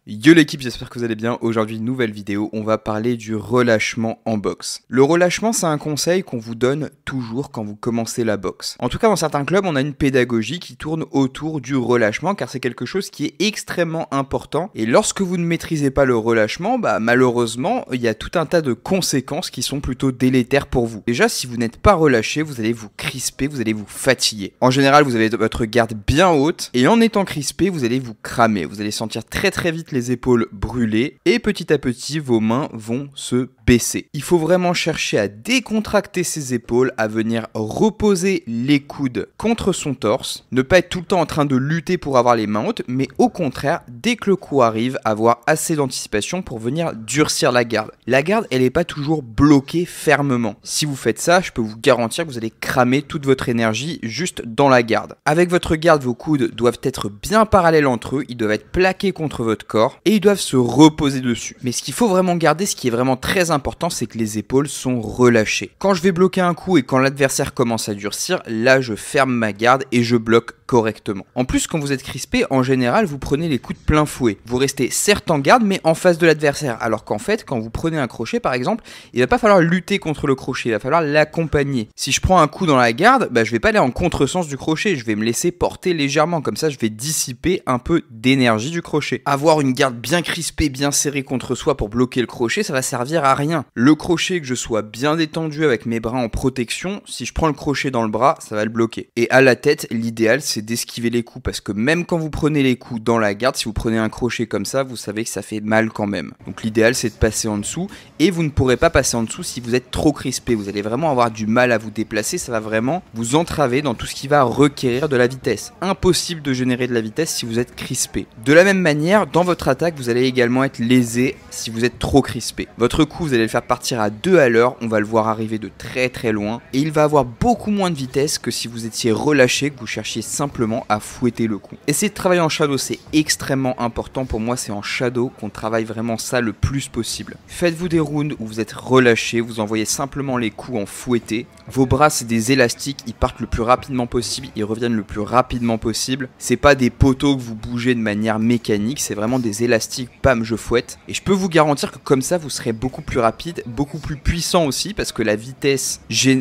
Yo l'équipe, j'espère que vous allez bien. Aujourd'hui, nouvelle vidéo, on va parler du relâchement en boxe. Le relâchement, c'est un conseil qu'on vous donne toujours quand vous commencez la boxe. En tout cas, dans certains clubs, on a une pédagogie qui tourne autour du relâchement car c'est quelque chose qui est extrêmement important. Et lorsque vous ne maîtrisez pas le relâchement, malheureusement, il y a tout un tas de conséquences qui sont plutôt délétères pour vous. Déjà, si vous n'êtes pas relâché, vous allez vous crisper, vous allez vous fatiguer. En général, vous avez votre garde bien haute et en étant crispé, vous allez vous cramer. Vous allez sentir très vite les épaules brûlées et petit à petit vos mains vont se baisser. Il faut vraiment chercher à décontracter ses épaules, à venir reposer les coudes contre son torse, ne pas être tout le temps en train de lutter pour avoir les mains hautes, mais au contraire, dès que le coup arrive, avoir assez d'anticipation pour venir durcir la garde. La garde, elle n'est pas toujours bloquée fermement. Si vous faites ça, je peux vous garantir que vous allez cramer toute votre énergie juste dans la garde. Avec votre garde, vos coudes doivent être bien parallèles entre eux, ils doivent être plaqués contre votre corps et ils doivent se reposer dessus. Mais ce qu'il faut vraiment garder, ce qui est vraiment très important, c'est que les épaules sont relâchées. Quand je vais bloquer un coup et quand l'adversaire commence à durcir, là je ferme ma garde et je bloque correctement. En plus, quand vous êtes crispé, en général, vous prenez les coups de plein fouet. Vous restez certes en garde, mais en face de l'adversaire. Alors qu'en fait, quand vous prenez un crochet, par exemple, il va pas falloir lutter contre le crochet, il va falloir l'accompagner. Si je prends un coup dans la garde, je vais pas aller en contresens du crochet, je vais me laisser porter légèrement. Comme ça, je vais dissiper un peu d'énergie du crochet. Avoir une garde bien crispée, bien serrée contre soi pour bloquer le crochet, ça va servir à rien. Le crochet, que je sois bien détendu avec mes bras en protection, si je prends le crochet dans le bras, ça va le bloquer. Et à la tête, l'idéal, c'est d'esquiver les coups parce que même quand vous prenez les coups dans la garde, si vous prenez un crochet comme ça, vous savez que ça fait mal quand même. Donc l'idéal, c'est de passer en dessous et vous ne pourrez pas passer en dessous si vous êtes trop crispé. Vous allez vraiment avoir du mal à vous déplacer, ça va vraiment vous entraver dans tout ce qui va requérir de la vitesse. Impossible de générer de la vitesse si vous êtes crispé. De la même manière, dans votre attaque, vous allez également être lésé si vous êtes trop crispé. Votre coup, vous allez le faire partir à 2 à l'heure, on va le voir arriver de très loin et il va avoir beaucoup moins de vitesse que si vous étiez relâché, que vous cherchiez simplement à fouetter le coup. Essayez de travailler en shadow, c'est extrêmement important. Pour moi, c'est en shadow qu'on travaille vraiment ça le plus possible. Faites-vous des rounds où vous êtes relâché, vous envoyez simplement les coups en fouetté. Vos bras, c'est des élastiques, ils partent le plus rapidement possible, ils reviennent le plus rapidement possible. C'est pas des poteaux que vous bougez de manière mécanique, c'est vraiment des élastiques, pam, je fouette. Et je peux vous garantir que comme ça, vous serez beaucoup plus rapide, beaucoup plus puissant aussi, parce que la vitesse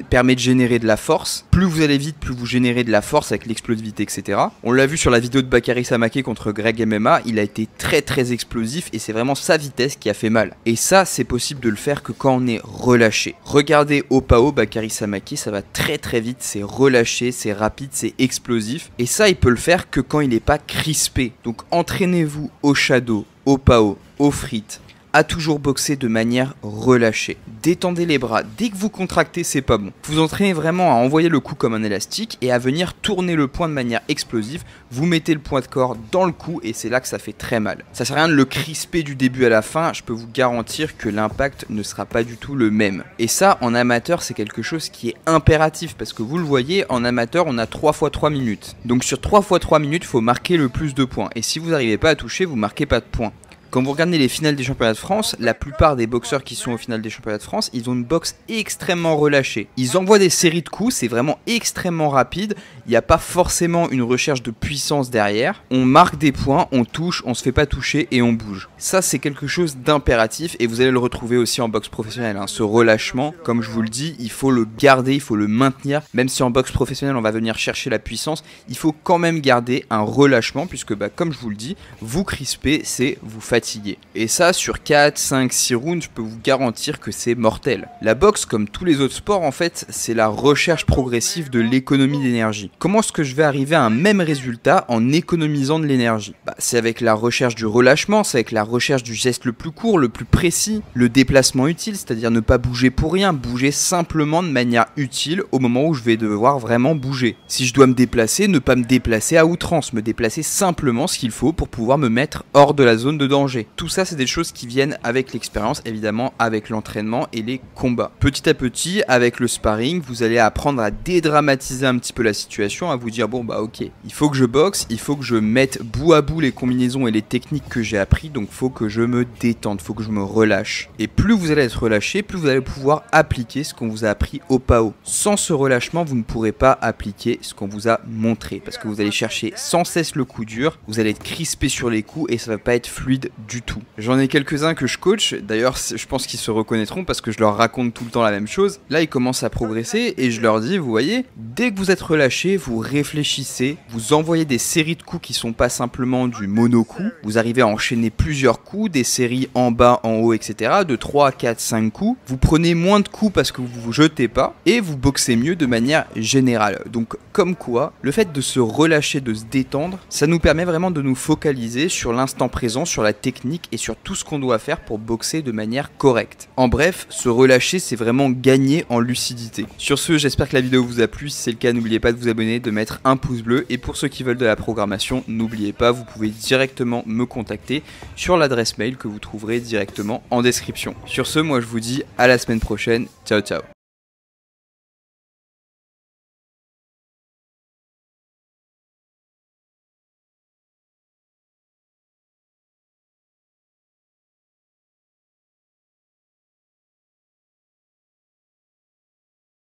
permet de générer de la force. Plus vous allez vite, plus vous générez de la force avec l'explosivité, etc. On l'a vu sur la vidéo de Bakary Samake contre Greg MMA, il a été très explosif et c'est vraiment sa vitesse qui a fait mal. Et ça, c'est possible de le faire que quand on est relâché. Regardez Opao, Bakary Samake, ça va très vite, c'est relâché, c'est rapide, c'est explosif. Et ça, il peut le faire que quand il n'est pas crispé. Donc entraînez-vous au shadow, au PAO, au frites, à toujours boxer de manière relâchée. Détendez les bras, dès que vous contractez, c'est pas bon. Vous entraînez vraiment à envoyer le coup comme un élastique et à venir tourner le poing de manière explosive. Vous mettez le poids de corps dans le cou et c'est là que ça fait très mal. Ça sert à rien de le crisper du début à la fin, je peux vous garantir que l'impact ne sera pas du tout le même. Et ça, en amateur, c'est quelque chose qui est impératif parce que vous le voyez, en amateur, on a 3 x 3 minutes. Donc sur 3 x 3 minutes, il faut marquer le plus de points. Et si vous n'arrivez pas à toucher, vous marquez pas de points. Quand vous regardez les finales des championnats de France, la plupart des boxeurs qui sont au final des championnats de France, ils ont une boxe extrêmement relâchée. Ils envoient des séries de coups, c'est vraiment extrêmement rapide. Il n'y a pas forcément une recherche de puissance derrière. On marque des points, on touche, on se fait pas toucher et on bouge. Ça, c'est quelque chose d'impératif et vous allez le retrouver aussi en boxe professionnelle. Ce relâchement, comme je vous le dis, il faut le garder, il faut le maintenir. Même si en boxe professionnelle, on va venir chercher la puissance, il faut quand même garder un relâchement puisque, comme je vous le dis, vous crisper, c'est vous fatiguer. Et ça, sur 4, 5, 6 rounds, je peux vous garantir que c'est mortel. La boxe, comme tous les autres sports, en fait, c'est la recherche progressive de l'économie d'énergie. Comment est-ce que je vais arriver à un même résultat en économisant de l'énergie? C'est avec la recherche du relâchement, c'est avec la recherche du geste le plus court, le plus précis, le déplacement utile, c'est-à-dire ne pas bouger pour rien, bouger simplement de manière utile au moment où je vais devoir vraiment bouger. Si je dois me déplacer, ne pas me déplacer à outrance, me déplacer simplement ce qu'il faut pour pouvoir me mettre hors de la zone de danger. Tout ça, c'est des choses qui viennent avec l'expérience, évidemment, avec l'entraînement et les combats. Petit à petit, avec le sparring, vous allez apprendre à dédramatiser un petit peu la situation, à vous dire, bon, ok, il faut que je boxe, il faut que je mette bout à bout les combinaisons et les techniques que j'ai appris, donc il faut que je me détende, il faut que je me relâche. Et plus vous allez être relâché, plus vous allez pouvoir appliquer ce qu'on vous a appris au PAO. Sans ce relâchement, vous ne pourrez pas appliquer ce qu'on vous a montré, parce que vous allez chercher sans cesse le coup dur, vous allez être crispé sur les coups et ça va pas être fluide du tout. J'en ai quelques-uns que je coach, d'ailleurs je pense qu'ils se reconnaîtront parce que je leur raconte tout le temps la même chose. Là ils commencent à progresser et je leur dis, vous voyez, dès que vous êtes relâché, vous réfléchissez, vous envoyez des séries de coups qui sont pas simplement du mono-coup, vous arrivez à enchaîner plusieurs coups, des séries en bas, en haut, etc. de 3, 4, 5 coups. Vous prenez moins de coups parce que vous vous jetez pas et vous boxez mieux de manière générale. Donc comme quoi, le fait de se relâcher, de se détendre, ça nous permet vraiment de nous focaliser sur l'instant présent, sur la technique et sur tout ce qu'on doit faire pour boxer de manière correcte. En bref, se relâcher, c'est vraiment gagner en lucidité. Sur ce, j'espère que la vidéo vous a plu. Si c'est le cas, n'oubliez pas de vous abonner, de mettre un pouce bleu. Et pour ceux qui veulent de la programmation, n'oubliez pas, vous pouvez directement me contacter sur l'adresse mail que vous trouverez directement en description. Sur ce, moi je vous dis à la semaine prochaine. Ciao ciao.